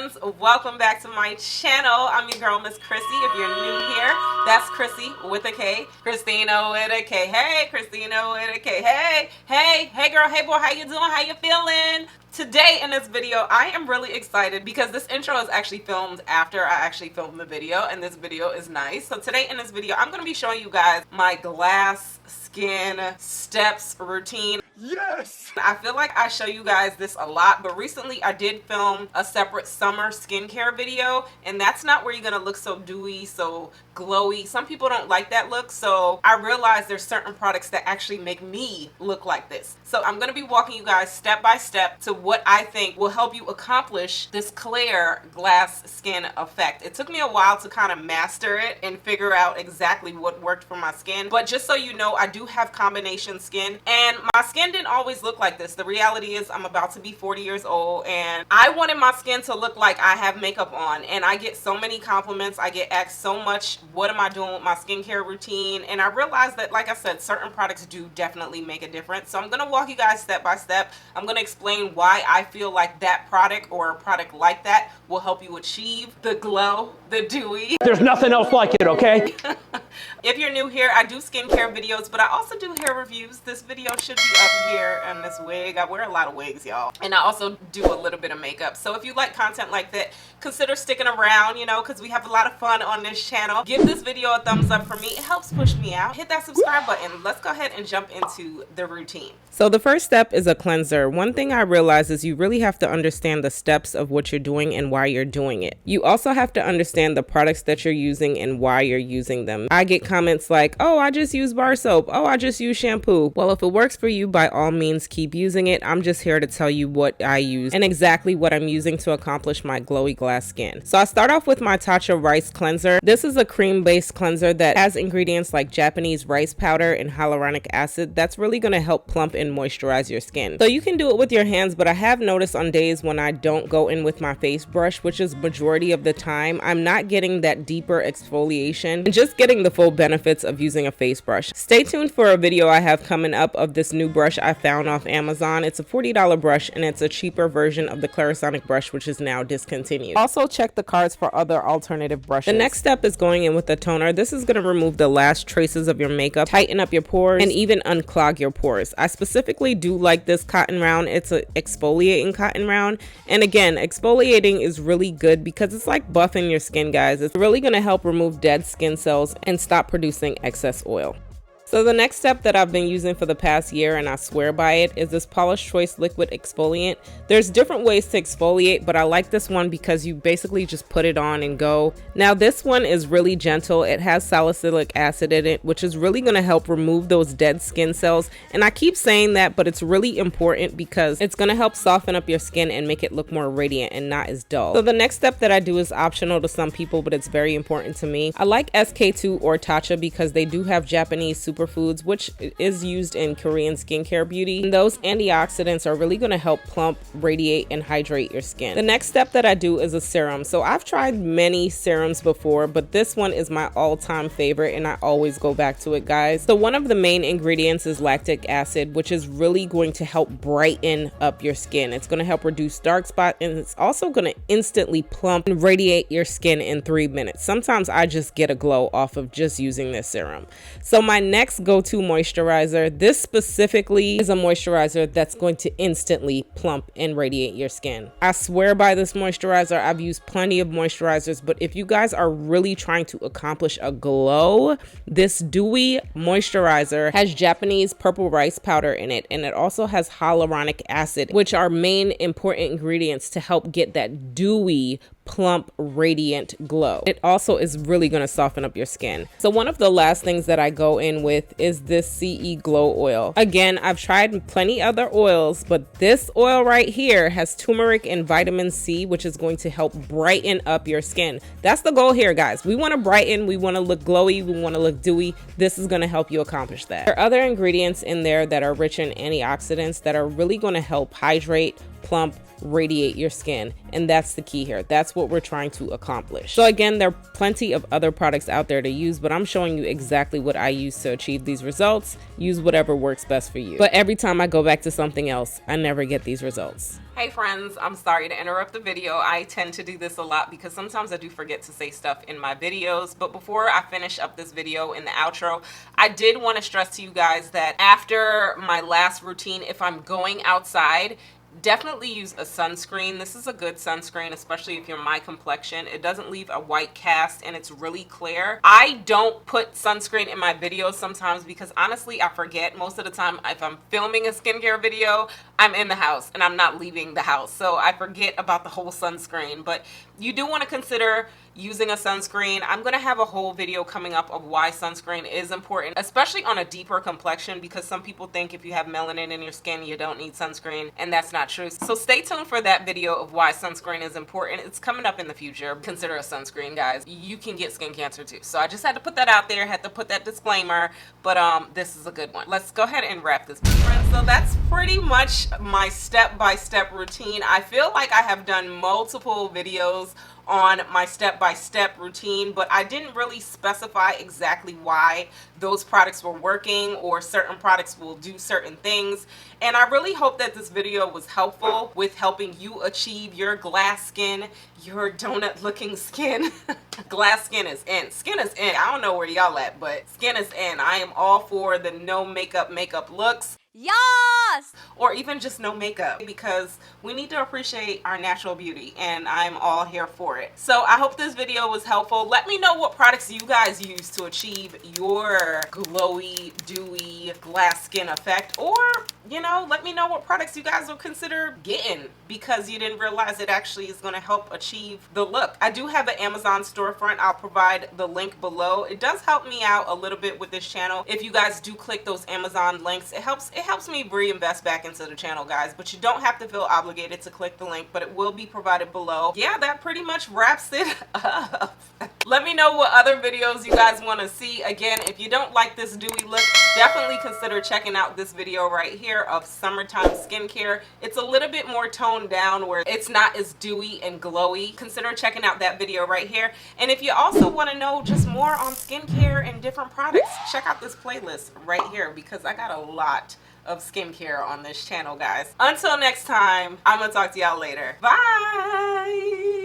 friends, welcome back to my channel. I'm your girl, Miss Khrissy. If you're new here, that's Khrissy with a K, Christina with a K. Hey, Christina with a K. Hey girl, hey boy, how you doing? How you feeling? Today in this video, I am really excited because this intro is actually filmed after I actually filmed the video, and this video is nice. So today in this video, I'm going to be showing you guys my glass skin steps routine. Yes! I feel like I show you guys this a lot, but recently I did film a separate summer skincare video, and that's not where you're going to look so dewy, so glowy. Some people don't like that look, so I realized there's certain products that actually make me look like this. So I'm going to be walking you guys step by step to what I think will help you accomplish this clear glass skin effect. It took me a while to kind of master it and figure out exactly what worked for my skin, but just so you know, I do have combination skin, and my skin didn't always look like this. The reality is I'm about to be 40 years old, and I wanted my skin to look like I have makeup on, and I get so many compliments. I get asked so much, what am I doing with my skincare routine? And I realized that, like I said, certain products do definitely make a difference. So I'm going to walk you guys step by step. I'm going to explain why I feel like that product or a product like that will help you achieve the glow, the dewy. There's nothing else like it, okay? If you're new here, I do skincare videos, but I also do hair reviews. This video should be up here, and this wig, I wear a lot of wigs, y'all. And I also do a little bit of makeup. So if you like content like that, consider sticking around, you know, because we have a lot of fun on this channel. Give this video a thumbs up for me. It helps push me out. Hit that subscribe button. Let's go ahead and jump into the routine. So the first step is a cleanser. One thing I realized is you really have to understand the steps of what you're doing and why you're doing it. You also have to understand the products that you're using and why you're using them. I get comments like, oh, I just use bar soap. Oh, I just use shampoo. Well, if it works for you, by all means, keep using it. I'm just here to tell you what I use and exactly what I'm using to accomplish my glowy glass skin. So I start off with my Tatcha rice cleanser. This is a cream-based cleanser that has ingredients like Japanese rice powder and hyaluronic acid. That's really going to help plump and moisturize your skin. So you can do it with your hands, but I have noticed on days when I don't go in with my face brush, which is majority of the time, I'm not getting that deeper exfoliation and just getting the full benefits of using a face brush. Stay tuned for a video I have coming up of this new brush I found off Amazon. It's a $40 brush, and it's a cheaper version of the Clarisonic brush, which is now discontinued. Also check the cards for other alternative brushes. The next step is going in with a toner. This is going to remove the last traces of your makeup, tighten up your pores, and even unclog your pores. I specifically do like this cotton round. It's an exfoliating cotton round, and again, exfoliating is really good because it's like buffing your skin, guys. It's really going to help remove dead skin cells and stop producing excess oil. So the next step that I've been using for the past year, and I swear by it, is this Polish Choice Liquid Exfoliant. There's different ways to exfoliate, but I like this one because you basically just put it on and go. Now this one is really gentle. It has salicylic acid in it, which is really going to help remove those dead skin cells. And I keep saying that, but it's really important because it's going to help soften up your skin and make it look more radiant and not as dull. So the next step that I do is optional to some people, but it's very important to me. I like SK2 or Tatcha because they do have Japanese superfoods, which is used in Korean skincare beauty. And those antioxidants are really going to help plump, radiate, and hydrate your skin. The next step that I do is a serum. So I've tried many serums before, but this one is my all-time favorite, and I always go back to it, guys. So one of the main ingredients is lactic acid, which is really going to help brighten up your skin. It's going to help reduce dark spots, and it's also going to instantly plump and radiate your skin in 3 minutes. Sometimes I just get a glow off of just using this serum. So my next go-to moisturizer, this specifically is a moisturizer that's going to instantly plump and radiate your skin. I swear by this moisturizer. I've used plenty of moisturizers, but if you guys are really trying to accomplish a glow, this DEWY moisturizer has Japanese purple rice powder in it, and it also has hyaluronic acid, which are main important ingredients to help get that dewy, plump, radiant glow. It also is really going to soften up your skin. So one of the last things that I go in with is this CE Glow Oil. Again, I've tried plenty other oils, but this oil right here has turmeric and vitamin C, which is going to help brighten up your skin. That's the goal here, guys. We want to brighten, we want to look glowy, we want to look dewy. This is going to help you accomplish that. There are other ingredients in there that are rich in antioxidants that are really going to help hydrate, plump, radiate your skin, and that's the key here. That's what we're trying to accomplish. So again, there are plenty of other products out there to use, but I'm showing you exactly what I use to achieve these results. Use whatever works best for you. But every time I go back to something else, I never get these results. Hey friends, I'm sorry to interrupt the video. I tend to do this a lot because sometimes I do forget to say stuff in my videos. But before I finish up this video in the outro, I did want to stress to you guys that after my last routine, if I'm going outside, definitely use a sunscreen. This is a good sunscreen, especially if you're my complexion. It doesn't leave a white cast and it's really clear. I don't put sunscreen in my videos sometimes because honestly I forget. Most of the time if I'm filming a skincare video, I'm in the house and I'm not leaving the house, so I forget about the whole sunscreen. But you do want to consider using a sunscreen. I'm going to have a whole video coming up of why sunscreen is important, especially on a deeper complexion, because some people think if you have melanin in your skin you don't need sunscreen, and that's not true. So stay tuned for that video of why sunscreen is important. It's coming up in the future. Consider a sunscreen, guys. You can get skin cancer too. So I just had to put that out there, had to put that disclaimer, but this is a good one. Let's go ahead and wrap this video. So that's pretty much my step-by-step routine. I feel like I have done multiple videos on my step-by-step routine, but I didn't really specify exactly why those products were working or certain products will do certain things. And I really hope that this video was helpful with helping you achieve your glass skin, your donut looking skin. Glass skin is in. Skin is in. I don't know where y'all at, but skin is in. I am all for the no makeup looks. Yes! Or even just no makeup, because we need to appreciate our natural beauty and I'm all here for it. So I hope this video was helpful. Let me know what products you guys use to achieve your glowy, dewy, glass skin effect, or you know, let me know what products you guys will consider getting because you didn't realize it actually is going to help achieve the look. I do have an Amazon storefront. I'll provide the link below. It does help me out a little bit with this channel. If you guys do click those Amazon links, it helps me reinvest back into the channel, guys, but you don't have to feel obligated to click the link, but it will be provided below. Yeah, that pretty much wraps it up. Let me know what other videos you guys want to see. Again, if you don't like this dewy look, definitely consider checking out this video right here of summertime skincare. It's a little bit more toned down where it's not as dewy and glowy. Consider checking out that video right here. And if you also want to know just more on skincare and different products, check out this playlist right here because I got a lot of skincare on this channel, guys. Until next time, I'm gonna talk to y'all later. Bye.